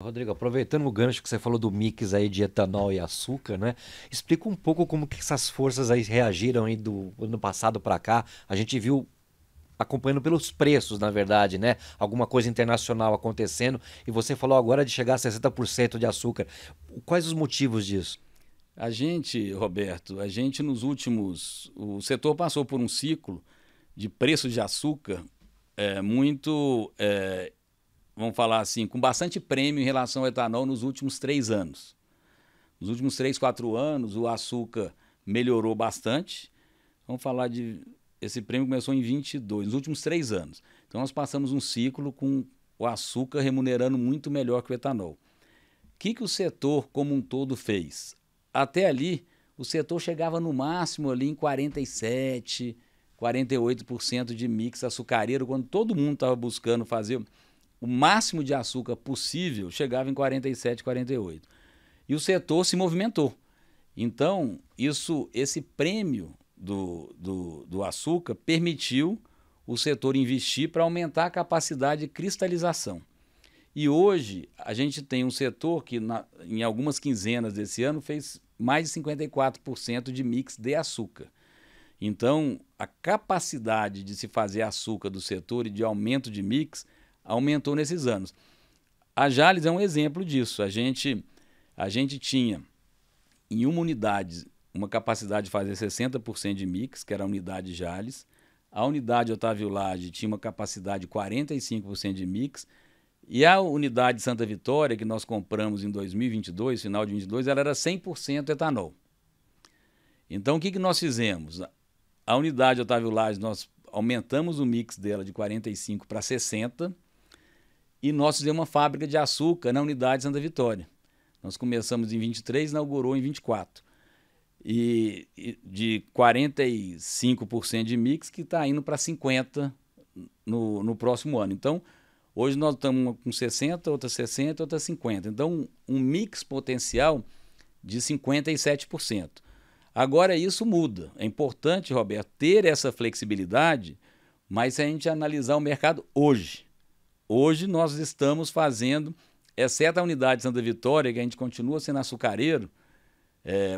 Rodrigo, aproveitando o gancho que você falou do mix aí de etanol e açúcar, né? Explica um pouco como que essas forças aí reagiram aí do ano passado para cá. A gente viu acompanhando pelos preços, na verdade, né? Alguma coisa internacional acontecendo e você falou agora de chegar a 60% de açúcar. Quais os motivos disso? A gente, Roberto, a gente nos últimos. O setor passou por um ciclo de preço de açúcar muito, vamos falar assim, com bastante prêmio em relação ao etanol nos últimos 3 anos. Nos últimos 3, 4 anos, o açúcar melhorou bastante. Vamos falar de. Esse prêmio começou em 22, nos últimos 3 anos. Então, nós passamos um ciclo com o açúcar remunerando muito melhor que o etanol. O que o setor como um todo fez? Até ali, o setor chegava no máximo ali em 47, 48% de mix açucareiro, quando todo mundo estava buscando fazer o máximo de açúcar possível, chegava em 47, 48. E o setor se movimentou. Então, esse prêmio do açúcar permitiu o setor investir para aumentar a capacidade de cristalização. E hoje a gente tem um setor que em algumas quinzenas desse ano fez mais de 54% de mix de açúcar. Então, a capacidade de se fazer açúcar do setor e de aumento de mix aumentou nesses anos. A Jalles é um exemplo disso. A gente tinha em uma unidade uma capacidade de fazer 60% de mix, que era a unidade Jalles. A unidade Otávio Lage tinha uma capacidade de 45% de mix. E a unidade Santa Vitória, que nós compramos em 2022, final de 2022, ela era 100% etanol. Então, o que nós fizemos? A unidade Otávio Lage, nós aumentamos o mix dela de 45 para 60 e nós fizemos uma fábrica de açúcar na unidade Santa Vitória. Nós começamos em 23, inaugurou em 24. E de 45% de mix que está indo para 50% no próximo ano. Então, hoje nós estamos com 60, outra 60, outra 50. Então, um mix potencial de 57%. Agora, isso muda. É importante, Roberto, ter essa flexibilidade, mas se a gente analisar o mercado hoje nós estamos fazendo, exceto a unidade de Santa Vitória, que a gente continua sendo açucareiro,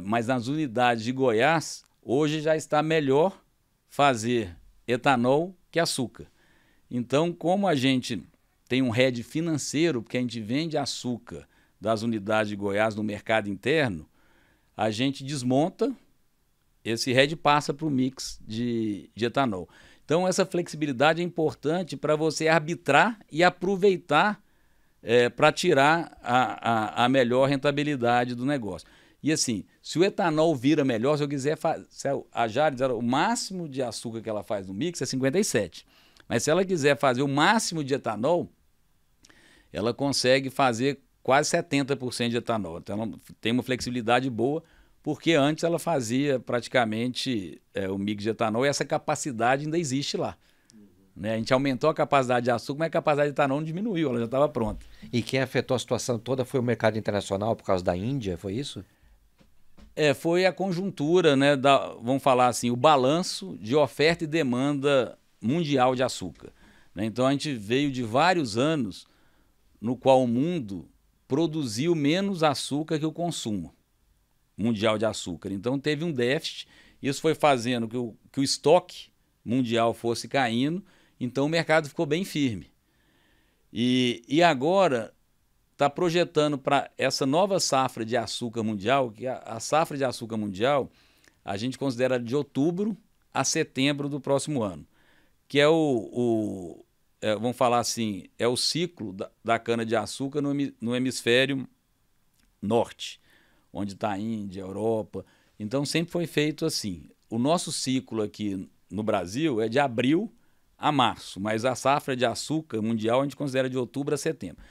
mas nas unidades de Goiás, hoje já está melhor fazer etanol que açúcar. Então, como a gente tem um hedge financeiro, porque a gente vende açúcar das unidades de Goiás no mercado interno, a gente desmonta, esse hedge passa para o mix de etanol. Então, essa flexibilidade é importante para você arbitrar e aproveitar para tirar a melhor rentabilidade do negócio. E assim, se o etanol vira melhor, se eu quiser fazer. A Jalles, o máximo de açúcar que ela faz no mix é 57. Mas se ela quiser fazer o máximo de etanol, ela consegue fazer quase 70% de etanol. Então ela tem uma flexibilidade boa, porque antes ela fazia praticamente o mix de etanol e essa capacidade ainda existe lá. Né? A gente aumentou a capacidade de açúcar, mas a capacidade de etanol não diminuiu, ela já estava pronta. E quem afetou a situação toda foi o mercado internacional por causa da Índia, foi isso? Foi a conjuntura, né, vamos falar assim, o balanço de oferta e demanda mundial de açúcar. Né? Então a gente veio de vários anos no qual o mundo produziu menos açúcar que o consumo mundial de açúcar. Então teve um déficit, isso foi fazendo que o estoque mundial fosse caindo, então o mercado ficou bem firme. E agora está projetando para essa nova safra de açúcar mundial, que a safra de açúcar mundial a gente considera de outubro a setembro do próximo ano, que é vamos falar assim, é o ciclo da cana-de-açúcar no hemisfério norte, onde está a Índia, a Europa. Então sempre foi feito assim. O nosso ciclo aqui no Brasil é de abril a março, mas a safra de açúcar mundial a gente considera de outubro a setembro.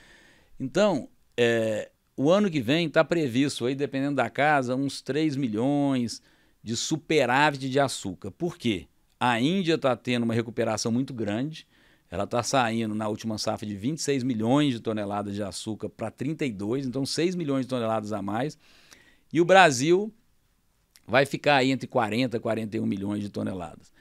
Então, o ano que vem está previsto, aí, dependendo da casa, uns 3 milhões de superávit de açúcar. Por quê? A Índia está tendo uma recuperação muito grande, ela está saindo na última safra de 26 milhões de toneladas de açúcar para 32, então 6 milhões de toneladas a mais. E o Brasil vai ficar aí entre 40 e 41 milhões de toneladas.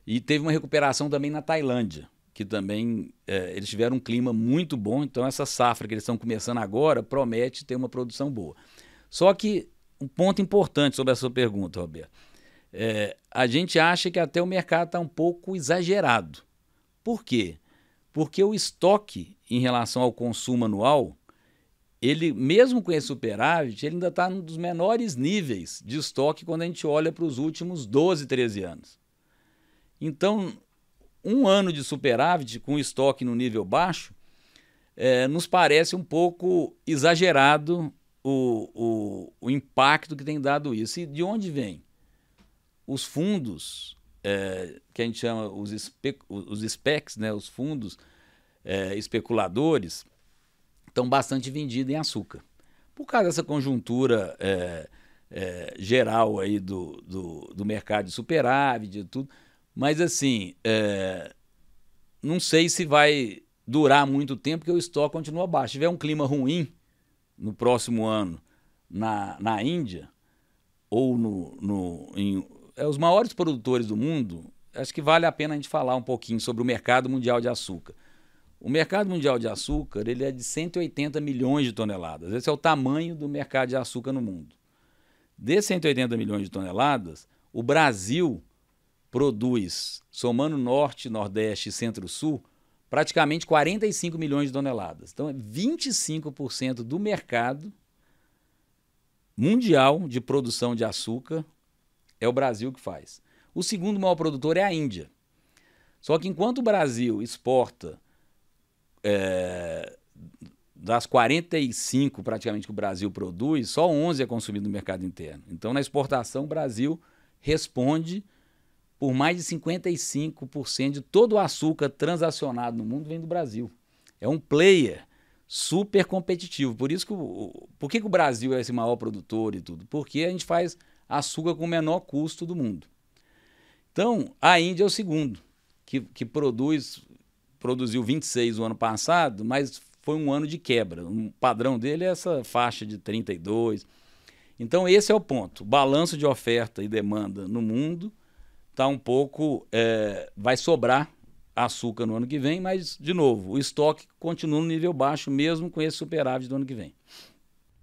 E teve uma recuperação também na Tailândia, que também eles tiveram um clima muito bom, então essa safra que eles estão começando agora promete ter uma produção boa. Só que um ponto importante sobre a sua pergunta, Roberto, a gente acha que até o mercado está um pouco exagerado. Por quê? Porque o estoque em relação ao consumo anual, ele, mesmo com esse superávit, ele ainda está num dos menores níveis de estoque quando a gente olha para os últimos 12, 13 anos. Então, um ano de superávit com estoque no nível baixo nos parece um pouco exagerado o impacto que tem dado isso. E de onde vem? Os fundos, que a gente chama os SPECs, né, os fundos especuladores, estão bastante vendidos em açúcar. Por causa dessa conjuntura geral aí do mercado de superávit e tudo. Mas assim, não sei se vai durar muito tempo, porque o estoque continua baixo. Se tiver um clima ruim no próximo ano na Índia, ou os maiores produtores do mundo, acho que vale a pena a gente falar um pouquinho sobre o mercado mundial de açúcar. O mercado mundial de açúcar ele é de 180 milhões de toneladas. Esse é o tamanho do mercado de açúcar no mundo. Desses 180 milhões de toneladas, o Brasil produz, somando Norte, Nordeste e Centro-Sul, praticamente 45 milhões de toneladas. Então, 25% do mercado mundial de produção de açúcar é o Brasil que faz. O segundo maior produtor é a Índia. Só que enquanto o Brasil exporta das 45 praticamente que o Brasil produz, só 11 é consumido no mercado interno. Então, na exportação, o Brasil responde por mais de 55% de todo o açúcar transacionado no mundo vem do Brasil. É um player super competitivo. Por isso que por que o Brasil é esse maior produtor e tudo? Porque a gente faz açúcar com o menor custo do mundo. Então, a Índia é o segundo, que produziu 26 o ano passado, mas foi um ano de quebra. O padrão dele é essa faixa de 32. Então, esse é o ponto. O balanço de oferta e demanda no mundo está um pouco... vai sobrar açúcar no ano que vem, mas, de novo, o estoque continua no nível baixo, mesmo com esse superávit do ano que vem.